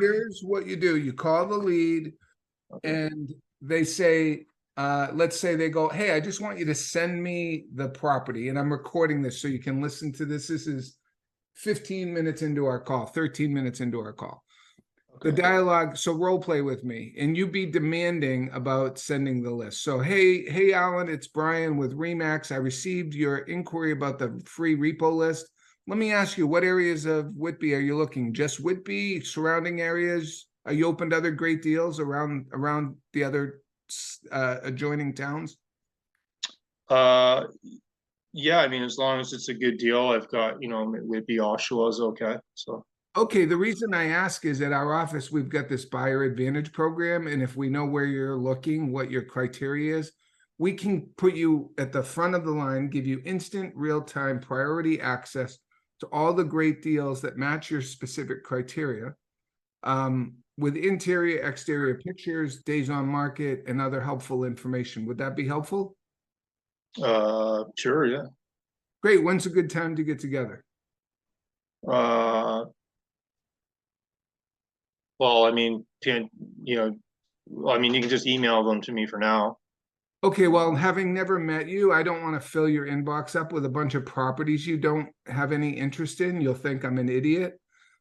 here's what you do. You call the lead and they say, let's say they go, hey, I just want you to send me the property. And I'm recording this so you can listen to this. This is 15 minutes into our call, 13 minutes into our call. The dialogue, so role play with me, and you be demanding about sending the list. So, hey, Alan, it's Brian with Remax. I received your inquiry about the free repo list. Let me ask you, what areas of Whitby are you looking? Just Whitby, surrounding areas? Are you open to other great deals around the other adjoining towns? Yeah, I mean, as long as it's a good deal, I've got, Whitby, Oshawa is okay. So. Okay, the reason I ask is at our office, we've got this buyer advantage program. And if we know where you're looking, what your criteria is, we can put you at the front of the line, give you instant real-time priority access to all the great deals that match your specific criteria, with interior, exterior pictures, days on market, and other helpful information. Would that be helpful? Sure, yeah. Great. When's a good time to get together? Well, I mean, you can just email them to me for now. Okay, well, having never met you, I don't want to fill your inbox up with a bunch of properties you don't have any interest in. You'll think I'm an idiot.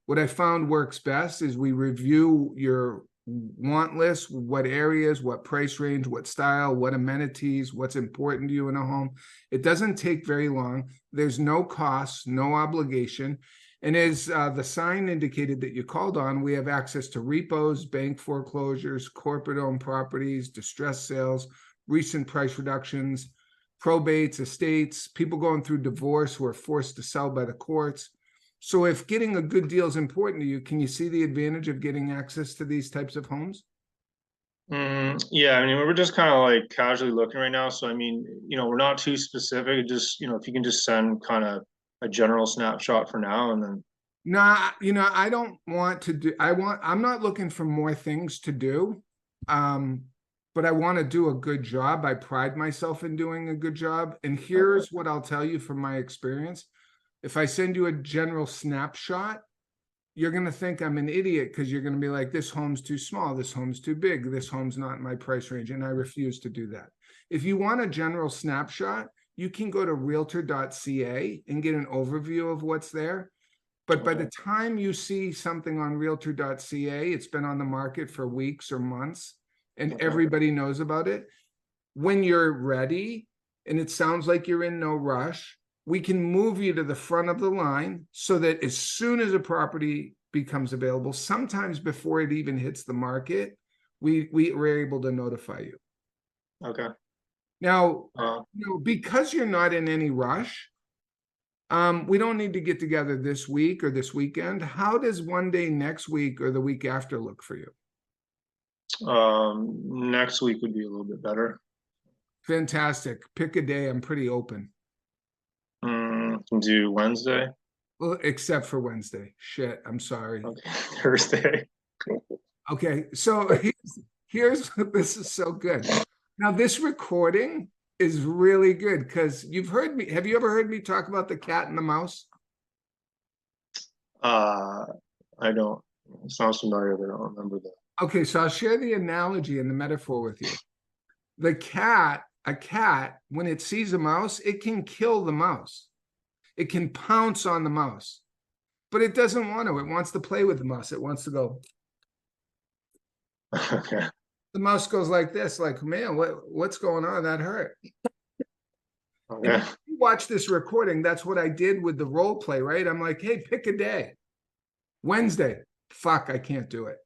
What I found works best is we review your want list, what areas, what price range, what style, what amenities, what's important to you in a home. It doesn't take very long. There's no cost, no obligation. And as the sign indicated that you called on, we have access to repos, bank foreclosures, corporate-owned properties, distressed sales, recent price reductions, probates, estates, people going through divorce who are forced to sell by the courts. So if getting a good deal is important to you, can you see the advantage of getting access to these types of homes? Yeah, I mean, we're just kind of like casually looking right now. So, I mean, we're not too specific. Just, if you can just send kind of a general snapshot for now, and then. Nah, I don't want to do, I'm not looking for more things to do. But I want to do a good job. I pride myself in doing a good job. And here's what I'll tell you from my experience. If I send you a general snapshot, you're going to think I'm an idiot because you're going to be like, this home's too small, this home's too big, this home's not in my price range, and I refuse to do that. If you want a general snapshot, you can go to realtor.ca and get an overview of what's there. But by the time you see something on realtor.ca, it's been on the market for weeks or months, and everybody knows about it. When you're ready, and it sounds like you're in no rush, we can move you to the front of the line so that as soon as a property becomes available, sometimes before it even hits the market, we're able to notify you. Okay. Now, because you're not in any rush, we don't need to get together this week or this weekend. How does one day next week or the week after look for you? Next week would be a little bit better. Fantastic. Pick a day. I'm pretty open. Can do Wednesday. Well, except for Wednesday. Shit, I'm sorry. Okay. Thursday. Okay, so here's this is so good. Now, this recording is really good because you've heard me. Have you ever heard me talk about the cat and the mouse? I don't. It sounds familiar, but I don't remember that. Okay, so I'll share the analogy and the metaphor with you. A cat, when it sees a mouse, it can kill the mouse. It can pounce on the mouse, but it doesn't want to. It wants to play with the mouse. It wants to go. Okay. The mouse goes like this, like, man, what's going on? That hurt. Okay. If you watch this recording, that's what I did with the role play, right? I'm like, hey, pick a day. Wednesday. Fuck, I can't do it.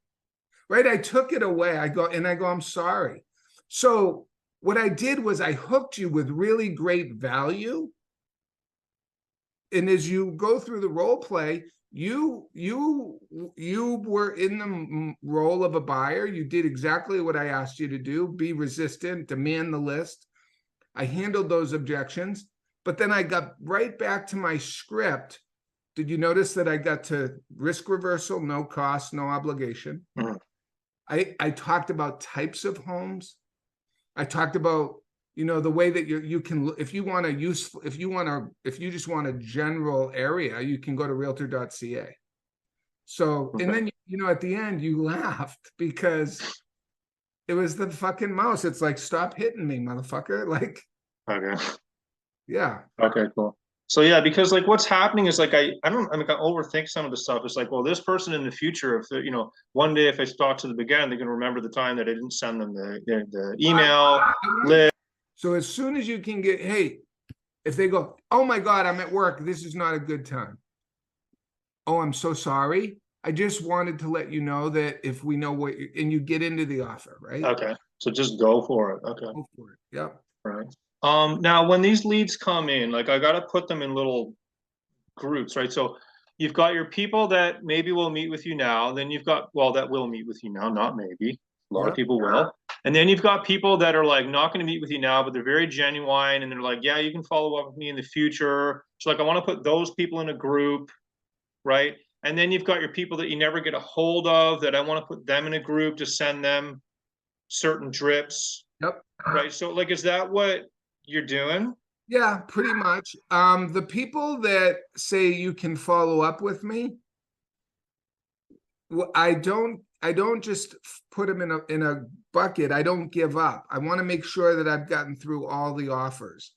Right? I took it away. I go, I'm sorry. So what I did was I hooked you with really great value. And as you go through the role play, you were in the role of a buyer. You did exactly what I asked you to do. Be resistant, demand the list. I handled those objections, but then I got right back to my script. Did you notice that I got to risk reversal, no cost, no obligation? Mm-hmm. I talked about types of homes. I talked about, the way that you can, if you just want a general area, you can go to realtor.ca. So, Okay. and then, you know, at the end you laughed because it was the fucking mouse. It's like, stop hitting me, motherfucker. Like, Okay. yeah. Okay, cool. So yeah, because like what's happening is like I don't I mean I overthink some of the stuff. It's like, well, this person in the future, if you know, one day if I start to the beginning, they're gonna remember the time that I didn't send them the email list. So as soon as you can get, hey, if they go, oh my God, I'm at work, this is not a good time. Oh, I'm so sorry. I just wanted to let you know that if we know what, and you get into the offer, right? Okay. So just go for it. Okay. Go for it. Yep. Right. Now when these leads come in, like I gotta put them in little groups, right? So you've got your people that maybe will meet with you now, then you've got, well, that will meet with you now, not maybe. A lot of people will. And then you've got people that are like not going to meet with you now, but they're very genuine and they're like, yeah, you can follow up with me in the future. So like I want to put those people in a group, right? And then you've got your people that you never get a hold of that I want to put them in a group to send them certain drips. Yep. Right. So like is that what you're doing? Yeah, pretty much. The people that say you can follow up with me, I don't just put them in a bucket. I don't give up. I want to make sure that I've gotten through all the offers.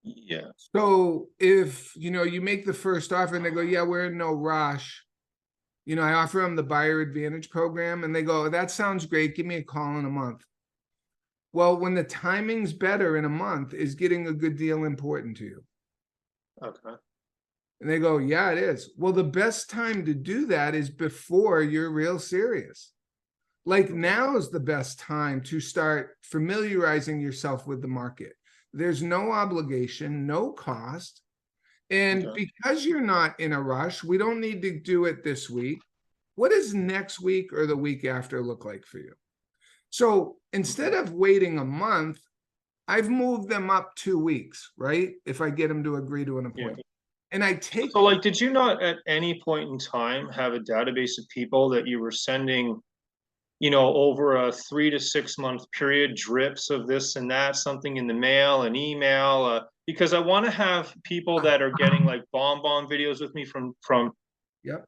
Yeah. So if you know you make the first offer and they go, yeah, we're in no rush. You know, I offer them the buyer advantage program and they go, that sounds great. Give me a call in a month. Well, when the timing's better in a month, is getting a good deal important to you? Okay. And they go, yeah, it is. Well, the best time to do that is before you're real serious. Like now is the best time to start familiarizing yourself with the market. There's no obligation, no cost. And because you're not in a rush, we don't need to do it this week. What does next week or the week after look like for you? So instead of waiting a month, I've moved them up 2 weeks, right? If I get them to agree to an appointment. And I take. So like, did you not at any point in time have a database of people that you were sending, you know, over a 3 to 6 month period, drips of this and that, something in the mail, an email, because I want to have people that are getting like bomb videos with me from Yep.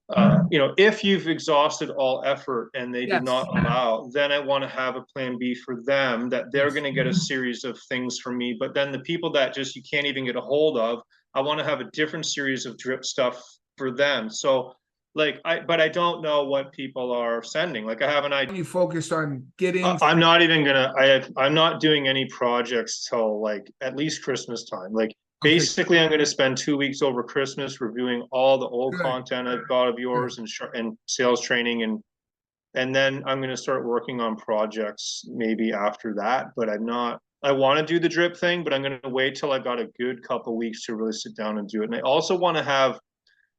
you know, if you've exhausted all effort and they did Yes. not allow, then I want to have a plan B for them that they're going to get a series of things from me. But then the people that just you can't even get a hold of, I want to have a different series of drip stuff for them. So like but I don't know what people are sending. Like I have an idea. You focused on getting. I'm not even gonna. I'm not doing any projects till like at least Christmas time. Like basically, I'm going to spend 2 weeks over Christmas reviewing all the old content I've got of yours and sales training and then I'm going to start working on projects maybe after that. But I'm not. I want to do the drip thing, but I'm going to wait till I've got a good couple weeks to really sit down and do it. And I also want to have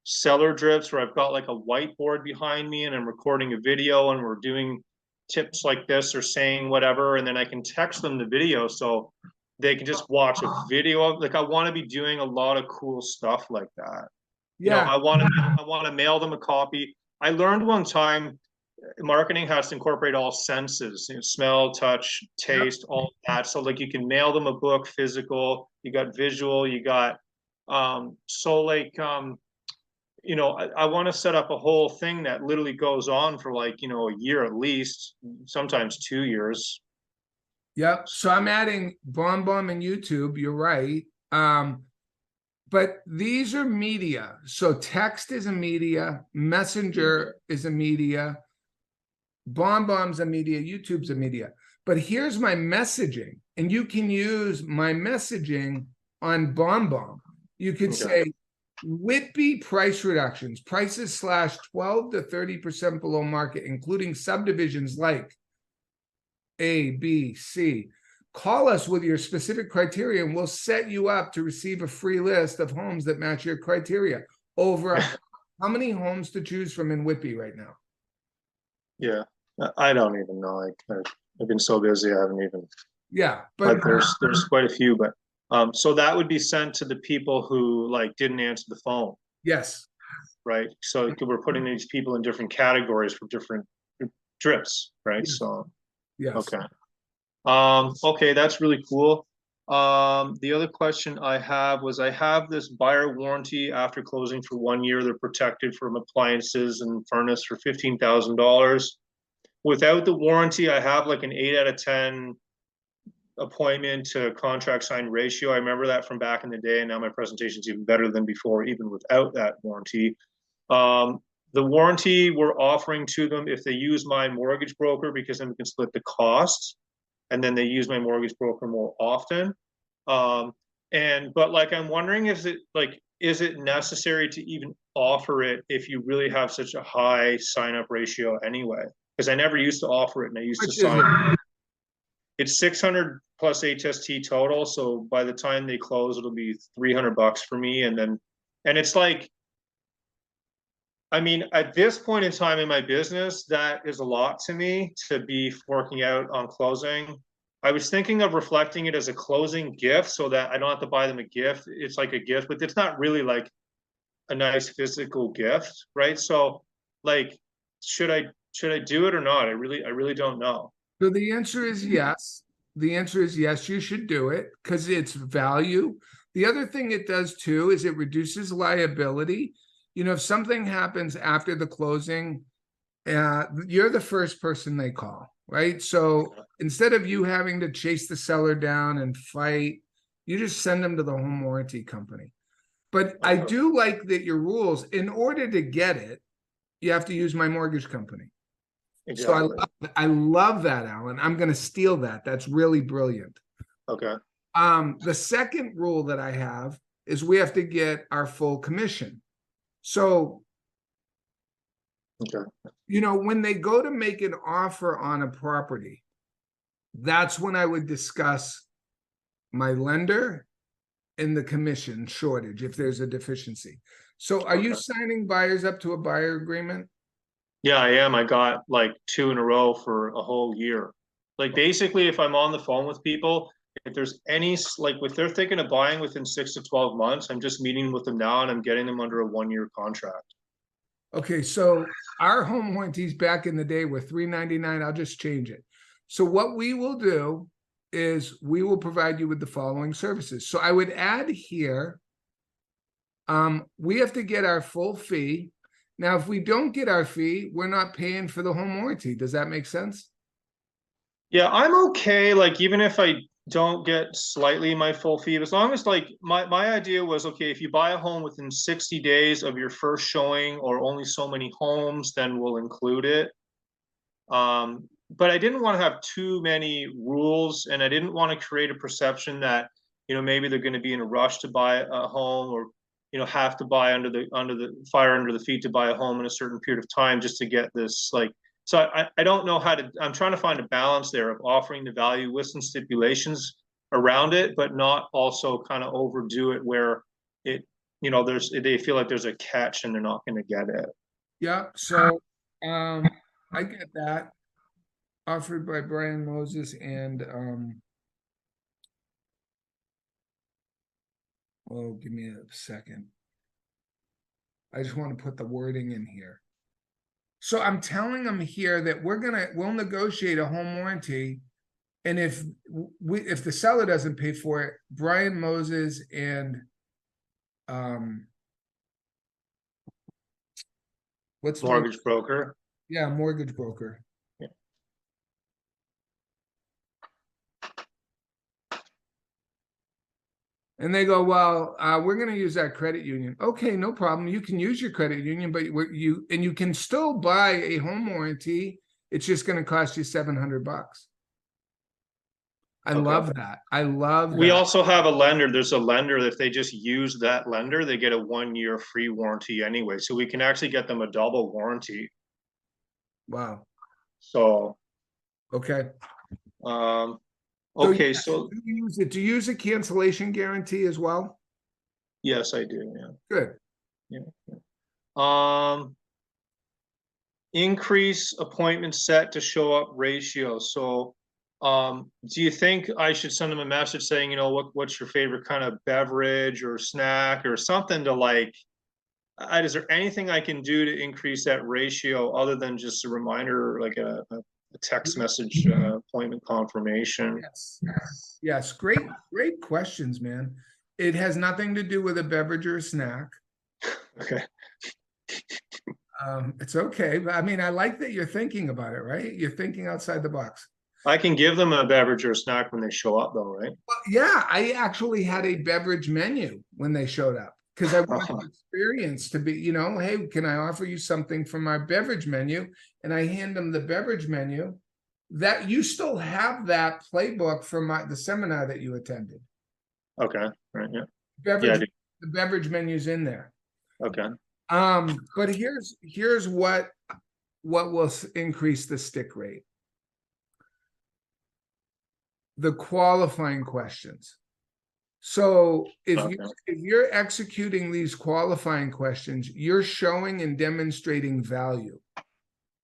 seller drips where I've got like a whiteboard behind me and I'm recording a video and we're doing tips like this or saying whatever, and then I can text them the video so they can just watch a video of like I want to be doing a lot of cool stuff like that. You know, I want to mail them a copy. I learned one time marketing has to incorporate all senses, you know, smell, touch, taste, all that. So like you can mail them a book physical, you got visual, you got so like you know, I want to set up a whole thing that literally goes on for like, you know, a year at least, sometimes 2 years. Yep. So I'm adding Bomb and YouTube. You're right. But these are media. So text is a media, Messenger is a media, Bomb's a media, YouTube's a media. But here's my messaging, and you can use my messaging on Bomb. You could say, Whitby price reductions, prices slash 12 to 30% below market, including subdivisions like A, B, C. Call us with your specific criteria and we'll set you up to receive a free list of homes that match your criteria. Over how many homes to choose from in Whitby right now? Yeah, I don't even know. I've been so busy, I haven't even. Yeah, but there's quite a few. But so that would be sent to the people who like didn't answer the phone. Yes. Right. So we're putting these people in different categories for different drips, right? Yes. So yes. Okay, that's really cool. The other question I have was I have this buyer warranty after closing for 1 year. They're protected from appliances and furnace for $15,000. Without the warranty, I have like an 8 out of 10 appointment to contract sign ratio. I remember that from back in the day, and now my presentation's even better than before, even without that warranty. The warranty we're offering to them if they use my mortgage broker, because then we can split the costs, and then they use my mortgage broker more often. But like, I'm wondering, is it necessary to even offer it if you really have such a high sign up ratio anyway? Because I never used to offer it, and I used to sign. It's 600 plus HST total. So by the time they close, it'll be $300 for me. And it's like, I mean, at this point in time in my business, that is a lot to me to be forking out on closing. I was thinking of reflecting it as a closing gift so that I don't have to buy them a gift. It's like a gift, but it's not really like a nice physical gift, right? So like, should I do it or not? I really don't know. So the answer is yes. The answer is yes, you should do it because it's value. The other thing it does too is it reduces liability. You know, if something happens after the closing, you're the first person they call, right? So instead of you having to chase the seller down and fight, you just send them to the home warranty company. But I do like that your rules, in order to get it, you have to use my mortgage company. Exactly. So I love that, Alan. I'm going to steal that. That's really brilliant. Okay. The second rule that I have is we have to get our full commission. So, okay, you know, when they go to make an offer on a property, that's when I would discuss my lender and the commission shortage if there's a deficiency. So are you signing buyers up to a buyer agreement? Yeah, I am. I got like 2 in a row for a whole year. Like basically, if I'm on the phone with people, if there's any, like if they're thinking of buying within 6 to 12 months, I'm just meeting with them now and I'm getting them under a 1-year contract. Okay, so our home warranties back in the day were $399. I'll just change it. So what we will do is we will provide you with the following services. So I would add here, we have to get our full fee. Now, if we don't get our fee, we're not paying for the home warranty. Does that make sense? Yeah, I'm okay. Like even if I don't get slightly my full fee, as long as like my idea was, okay, if you buy a home within 60 days of your first showing or only so many homes, then we'll include it. But I didn't want to have too many rules, and I didn't want to create a perception that, you know, maybe they're going to be in a rush to buy a home, or, you know, have to buy under the fire under the feet to buy a home in a certain period of time just to get this, like, so I don't know how to, I'm trying to find a balance there of offering the value with some stipulations around it, but not also kind of overdo it where it, you know, they feel like there's a catch and they're not going to get it. Yeah, so I get that. Offered by Brian Moses and oh, give me a second. I just want to put the wording in here. So I'm telling them here that we'll negotiate a home warranty, and if the seller doesn't pay for it, Brian Moses and what's Mortgage broker. Yeah, mortgage broker. Yeah. And they go, well, we're going to use that credit union. Okay, no problem. You can use your credit union, but you can still buy a home warranty. It's just going to cost you $700. I love that. I love that. We also have a lender. There's a lender, if they just use that lender, they get a 1-year free warranty anyway. So we can actually get them a double warranty. Wow. So, okay. Okay, so do you use a cancellation guarantee as well? Yes, I do. Yeah. Good. Yeah. Increase appointment set to show up ratio. So, do you think I should send them a message saying, you know, what's your favorite kind of beverage or snack or something to like, is there anything I can do to increase that ratio other than just a reminder, like a text message appointment confirmation. Yes. Yes, great questions, man. It has nothing to do with a beverage or a snack. Okay. It's okay, but I mean, I like that you're thinking about it, right? You're thinking outside the box. I can give them a beverage or a snack when they show up, though, right? Well, yeah, I actually had a beverage menu when they showed up because I wanted the experience to be, hey, can I offer you something from our beverage menu? And I hand them the beverage menu. That you still have that playbook from the seminar that you attended. Okay, right, yeah. The beverage menu's in there. Okay. But here's what will increase the stick rate. The qualifying questions. So if you're executing these qualifying questions, you're showing and demonstrating value.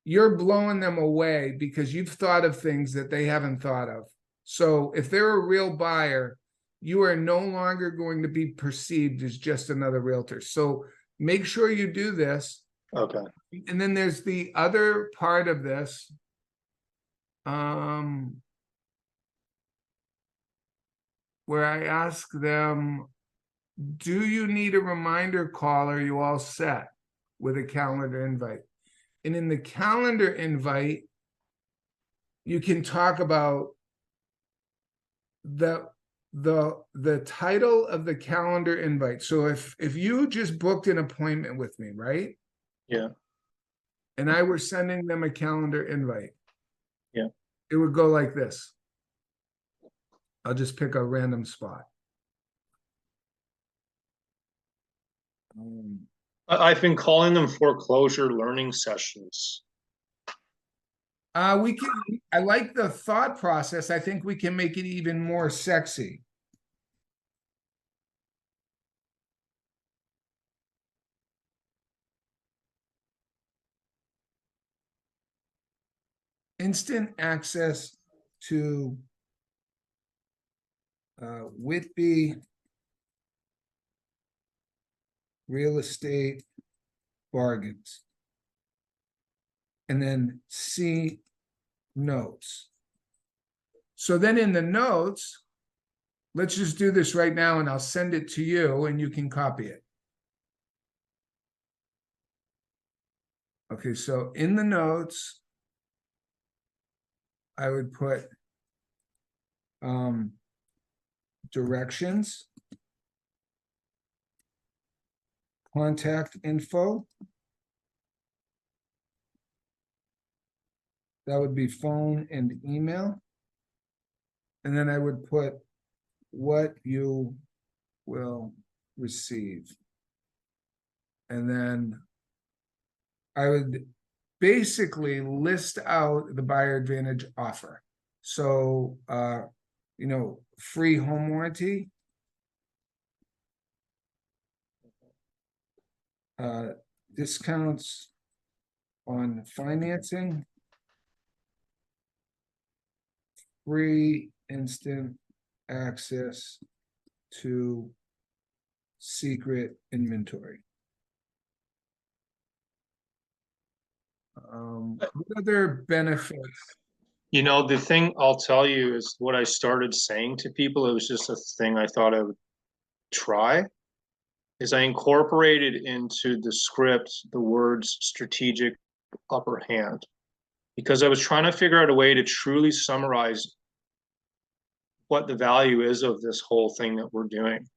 You're blowing them away because you've thought of things that they haven't thought of. So if they're a real buyer, you are no longer going to be perceived as just another realtor. So make sure you do this. Okay. And then there's the other part of this. Where I ask them, do you need a reminder call? Or are you all set with a calendar invite? And in the calendar invite, you can talk about the title of the calendar invite. So if you just booked an appointment with me, right? Yeah. And I were sending them a calendar invite. Yeah. It would go like this. I'll just pick a random spot. I've been calling them foreclosure learning sessions. I like the thought process. I think we can make it even more sexy. Instant access to Whitby real estate bargains. And then see notes. So then in the notes, let's just do this right now and I'll send it to you and you can copy it. Okay, so in the notes, I would put directions, contact info. That would be phone and email. And then I would put what you will receive. And then I would basically list out the buyer advantage offer. So, free home warranty, discounts on financing, free instant access to secret inventory. What other benefits? The thing I'll tell you is what I started saying to people, it was just a thing I thought I would try, is I incorporated into the script the words strategic upper hand, because I was trying to figure out a way to truly summarize what the value is of this whole thing that we're doing.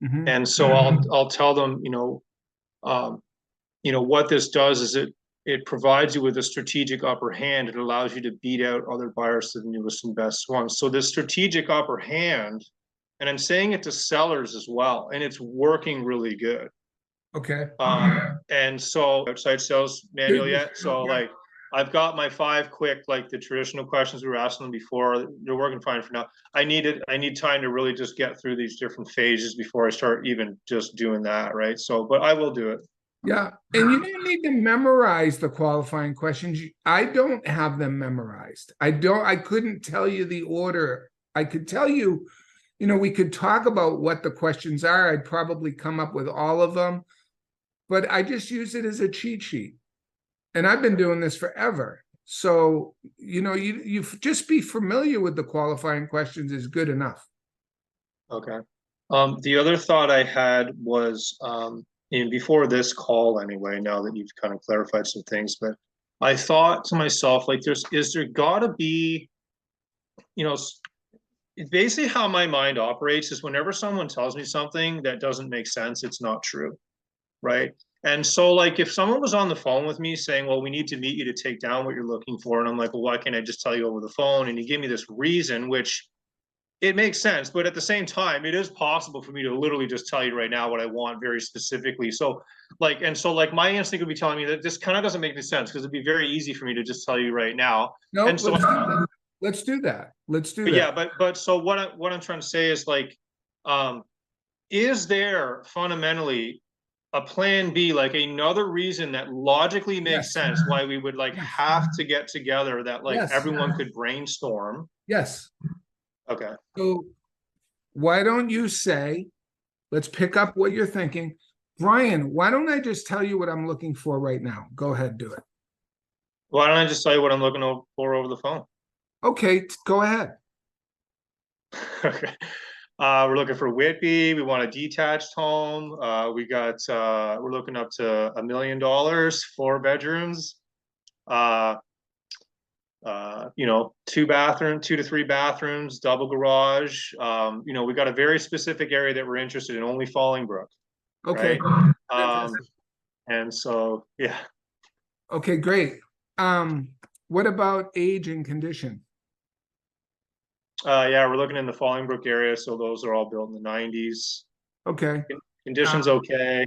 Mm-hmm. And so I'll tell them, what this does is it provides you with a strategic upper hand. It allows you to beat out other buyers to the newest and best ones. So this strategic upper hand, and I'm saying it to sellers as well, and it's working really good. Okay. And so outside sales manual yet. So I've got my 5 quick, the traditional questions we were asking them before. They're working fine for now. I need time to really just get through these different phases before I start even just doing that. Right. So, but I will do it. Yeah. And you don't need to memorize the qualifying questions. I don't have them memorized. I couldn't tell you the order. I could tell you, we could talk about what the questions are. I'd probably come up with all of them, but I just use it as a cheat sheet. And I've been doing this forever. So, you just be familiar with the qualifying questions is good enough. Okay. The other thought I had was, before this call anyway, now that you've kind of clarified some things, but I thought to myself, like, is there gotta be, it's basically how my mind operates is whenever someone tells me something that doesn't make sense, it's not true, right? And so, like, if someone was on the phone with me saying, well, we need to meet you to take down what you're looking for, and I'm like, well, why can't I just tell you over the phone? And you give me this reason, which it makes sense, but at the same time, it is possible for me to literally just tell you right now what I want very specifically. So, like, my instinct would be telling me that this kind of doesn't make any sense because it'd be very easy for me to just tell you right now. No, And so, let's do that. Let's do but that. yeah, but so what I'm trying to say is, like, is there fundamentally a plan B, like another reason that logically makes Yes. sense why we would like Yes. have to get together, that like Yes. everyone could brainstorm? Yes. Okay. So why don't you say, let's pick up what you're thinking. Brian, why don't I just tell you what I'm looking for right now? Go ahead, do it. Why don't I just tell you what I'm looking for over the phone? Okay, go ahead. Okay. We're looking for Whitby. We want a detached home. We're looking up to $1 million, 4 bedrooms. 2 to 3 bathrooms, double garage. We got a very specific area that we're interested in, only Fallingbrook. Okay. Right? And so, yeah. Okay, great. What about age and condition? Yeah, we're looking in the Fallingbrook area, so those are all built in the 90s. Okay. Condition's okay.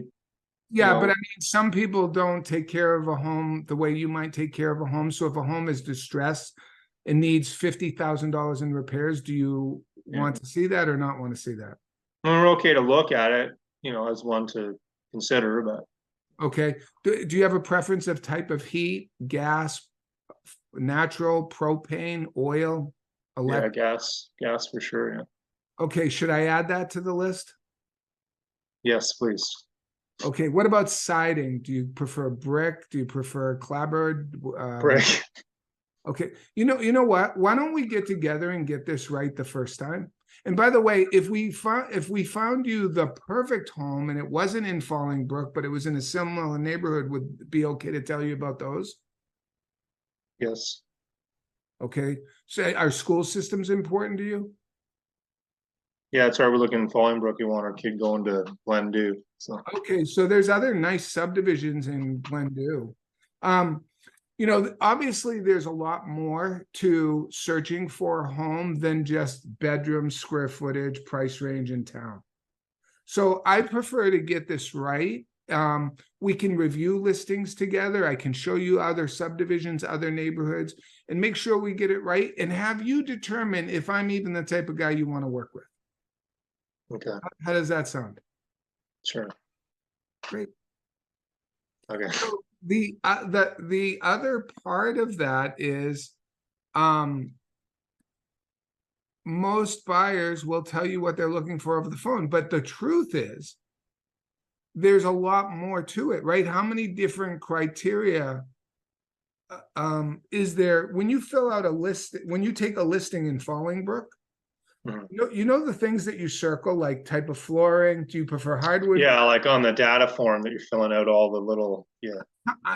Yeah, but I mean, some people don't take care of a home the way you might take care of a home. So if a home is distressed and needs $50,000 in repairs, do you want to see that or not want to see that? We're okay to look at it, as one to consider, but. Okay. Do you have a preference of type of heat, gas, natural, propane, oil, electric? Yeah, gas for sure, yeah. Okay, should I add that to the list? Yes, please. Okay, what about siding? Do you prefer brick? Do you prefer clapboard? Brick. Okay, you know what? Why don't we get together and get this right the first time? And by the way, if we found you the perfect home and it wasn't in Fallingbrook, but it was in a similar neighborhood, would it be okay to tell you about those? Yes. Okay, so are school systems important to you? Yeah, that's why we're looking in Fallingbrook. You want our kid going to Glendew. So. Okay, so there's other nice subdivisions in Glendew. Obviously there's a lot more to searching for a home than just bedroom, square footage, price range in town. So I prefer to get this right. We can review listings together. I can show you other subdivisions, other neighborhoods, and make sure we get it right and have you determine if I'm even the type of guy you want to work with. Okay. How does that sound? Sure. Great. Okay. So the other part of that is most buyers will tell you what they're looking for over the phone, but the truth is there's a lot more to it, right? How many different criteria is there when you fill out a list, when you take a listing in Fallingbrook? You know the things that you circle, like type of flooring. Do you prefer hardwood? Yeah, like on the data form that you're filling out all the little, yeah.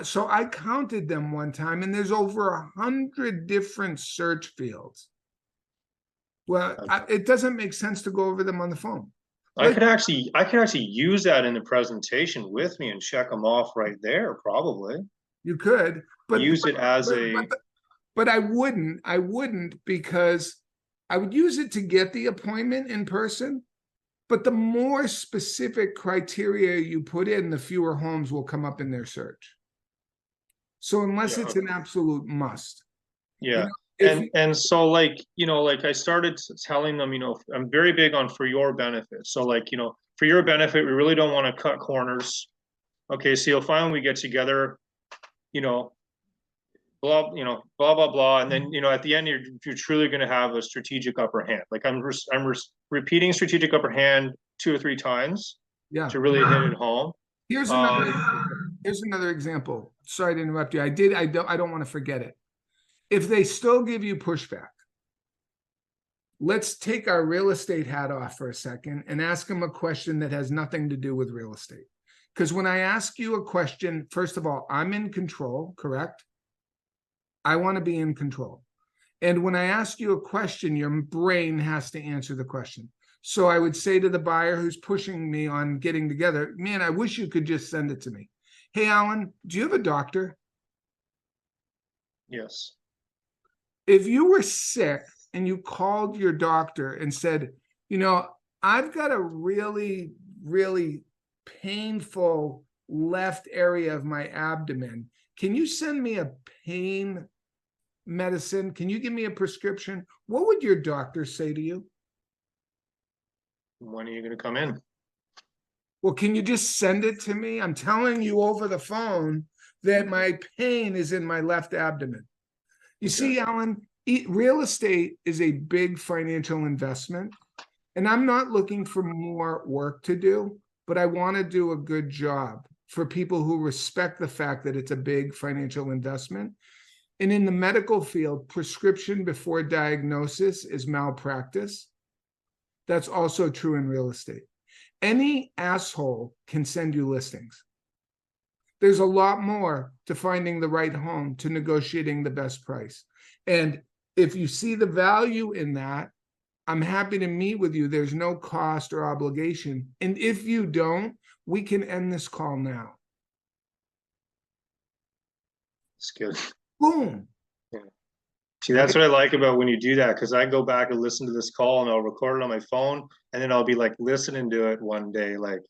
So I counted them one time, and there's over 100 different search fields. Well, it doesn't make sense to go over them on the phone. I could actually use that in the presentation with me and check them off right there, probably. You could, but use it as but I wouldn't because I would use it to get the appointment in person, but the more specific criteria you put in, the fewer homes will come up in their search. So unless it's an absolute must. Yeah. And so like I started telling them, I'm very big on for your benefit. So like, for your benefit, we really don't want to cut corners. Okay, so you'll find when we get together, blah blah blah, and then at the end you're truly going to have a strategic upper hand. Like I'm repeating strategic upper hand 2 or 3 times, to really hit it home. Here's another example. Sorry to interrupt you. I don't want to forget it. If they still give you pushback, let's take our real estate hat off for a second and ask them a question that has nothing to do with real estate. Because when I ask you a question, first of all, I'm in control, correct? I want to be in control. And when I ask you a question, your brain has to answer the question. So I would say to the buyer who's pushing me on getting together, man, I wish you could just send it to me. Hey, Alan, do you have a doctor? Yes. If you were sick and you called your doctor and said, I've got a really, really painful left area of my abdomen. Can you send me a pain medicine? Can you give me a prescription? What would your doctor say to you? When are you going to come in? Well, can you just send it to me? I'm telling you over the phone that my pain is in my left abdomen. You see, Alan, real estate is a big financial investment. And I'm not looking for more work to do, but I want to do a good job for people who respect the fact that it's a big financial investment. And in the medical field, prescription before diagnosis is malpractice. That's also true in real estate. Any asshole can send you listings. There's a lot more to finding the right home, to negotiating the best price. And if you see the value in that, I'm happy to meet with you. There's no cost or obligation. And if you don't, we can end this call now. It's good. Boom. Yeah. See, that's what I like about when you do that, because I go back and listen to this call and I'll record it on my phone, and then I'll be like listening to it one day, like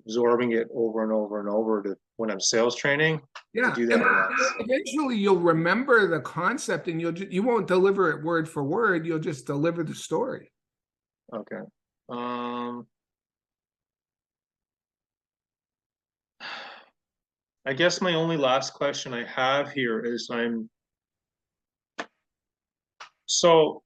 absorbing it over and over and over to when I'm sales training. Yeah. I do that a lot. Eventually you'll remember the concept and you won't deliver it word for word. You'll just deliver the story. Okay. I guess my only last question I have here is I'm so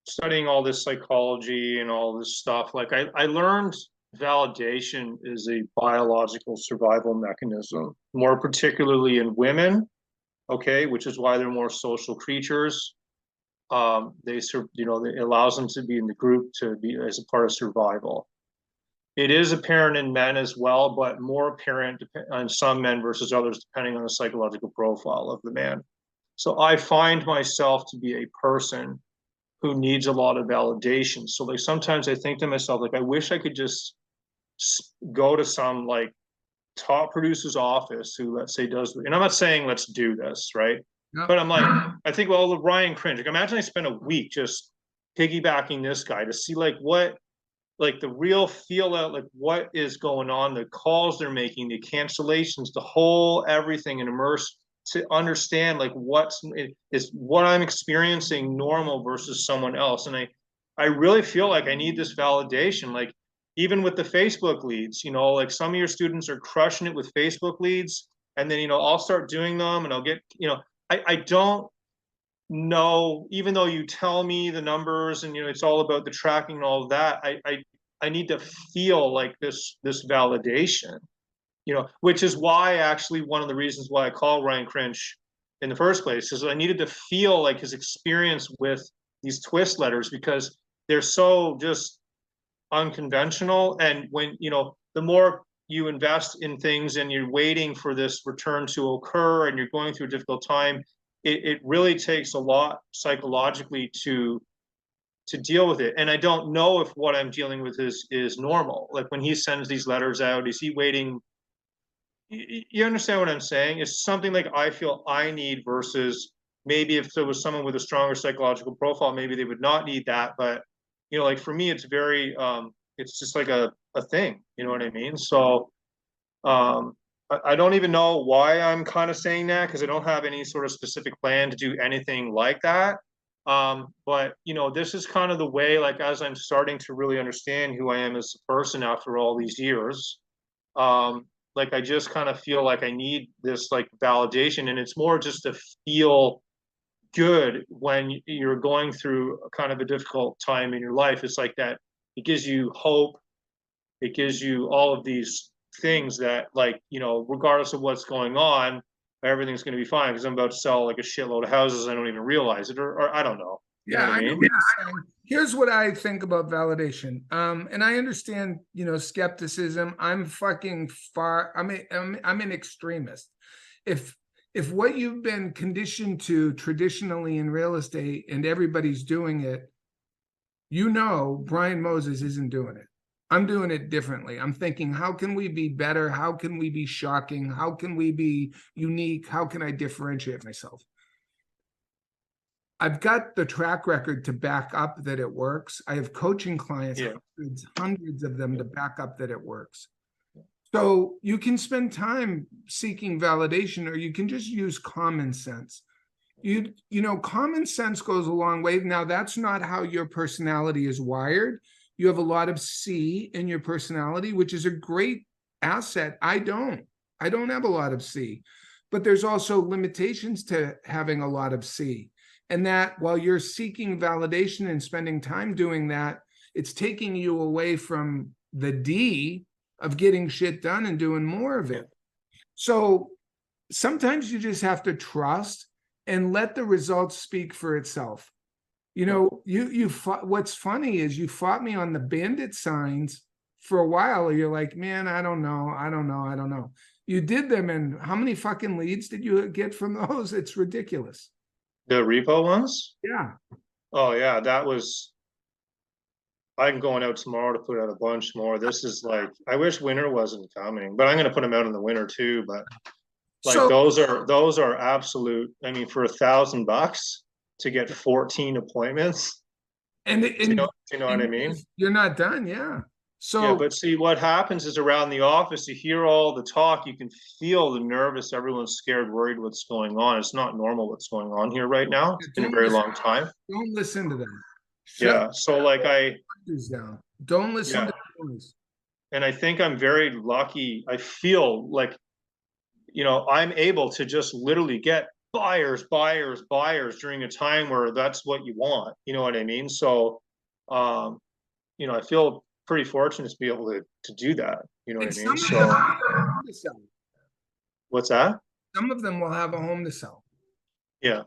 studying all this psychology and all this stuff. Like I learned validation is a biological survival mechanism, more particularly in women, okay, which is why they're more social creatures. It allows them to be in the group, to be as a part of survival. It is apparent in men as well, but more apparent on some men versus others, depending on the psychological profile of the man. So I find myself to be a person who needs a lot of validation. So like sometimes I think to myself, like, I wish I could just go to some like top producer's office who, let's say, does, and I'm not saying let's do this, right? Yep. But I'm like, I think, well, Ryan Cringe, like, imagine I spent a week just piggybacking this guy to see like what, like the real feel out, like what is going on, the calls they're making, the cancellations, the whole everything, and immerse to understand like is what I'm experiencing normal versus someone else. And I really feel like I need this validation. Like even with the Facebook leads, like some of your students are crushing it with Facebook leads, and then, I'll start doing them and I'll get, I don't know, even though you tell me the numbers and, it's all about the tracking and all of that, I need to feel like this validation, which is why actually one of the reasons why I call Ryan Cringe in the first place is I needed to feel like his experience with these twist letters, because they're so just unconventional. And when, the more you invest in things and you're waiting for this return to occur and you're going through a difficult time, it really takes a lot psychologically to deal with it. And I don't know if what I'm dealing with is normal. Like when he sends these letters out, is he waiting? You understand what I'm saying? It's something like I feel I need, versus maybe if there was someone with a stronger psychological profile, maybe they would not need that. But, like for me, it's very, it's just like a thing, you know what I mean? So I don't even know why I'm kind of saying that, because I don't have any sort of specific plan to do anything like that. But this is kind of the way, like, as I'm starting to really understand who I am as a person after all these years, like I just kind of feel like I need this like validation, and it's more just to feel good when you're going through a kind of a difficult time in your life. It's like that. It gives you hope. It gives you all of these things that, like, regardless of what's going on, everything's going to be fine because I'm about to sell like a shitload of houses. I don't even realize it, or I don't know. You know what I mean? know what you're saying. Here's what I think about validation. And I understand, skepticism. I'm fucking far. I'm an extremist. If what you've been conditioned to traditionally in real estate and everybody's doing it, Brian Moses isn't doing it. I'm doing it differently. I'm thinking, how can we be better? How can we be shocking? How can we be unique? How can I differentiate myself? I've got the track record to back up that it works. I have coaching clients, hundreds of them to back up that it works. So you can spend time seeking validation, or you can just use common sense. Common sense goes a long way. Now, that's not how your personality is wired. You have a lot of C in your personality, which is a great asset. I don't have a lot of C, but there's also limitations to having a lot of C. And that while you're seeking validation and spending time doing that, it's taking you away from the D of getting shit done and doing more of it. So sometimes you just have to trust and let the results speak for itself. You fought, what's funny is you fought me on the bandit signs for a while. You're like, man, I don't know. You did them, and how many fucking leads did you get from those? It's ridiculous. The repo ones? Yeah. Oh yeah, I'm going out tomorrow to put out a bunch more. This is like, I wish winter wasn't coming, but I'm going to put them out in the winter too. But like, those are absolute. I mean, for $1,000 to get 14 appointments, and do you know what I mean? You're not done, yeah. So yeah, but see, what happens is around the office, you hear all the talk, you can feel the nervous, everyone's scared, worried what's going on. It's not normal what's going on here right now. It's been a very long time. Don't listen to them. Yeah, so like down. Don't listen to noise. And I think I'm very lucky. I feel like, I'm able to just literally get buyers during a time where that's what you want. You know what I mean? So, I feel pretty fortunate to be able to do that. You know what I mean? So, what's that? Some of them will have a home to sell. Yeah.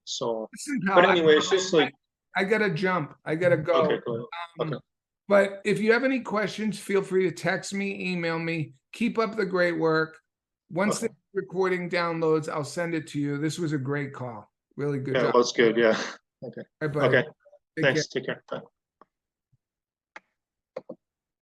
So, but anyway, it's just like, I gotta jump. I gotta go. Okay, cool. Okay. But if you have any questions, feel free to text me, email me. Keep up the great work. Once the recording downloads, I'll send it to you. This was a great call. Really good job. That's good. Yeah. Okay. Bye, buddy. Okay. Thanks. Take care. Bye.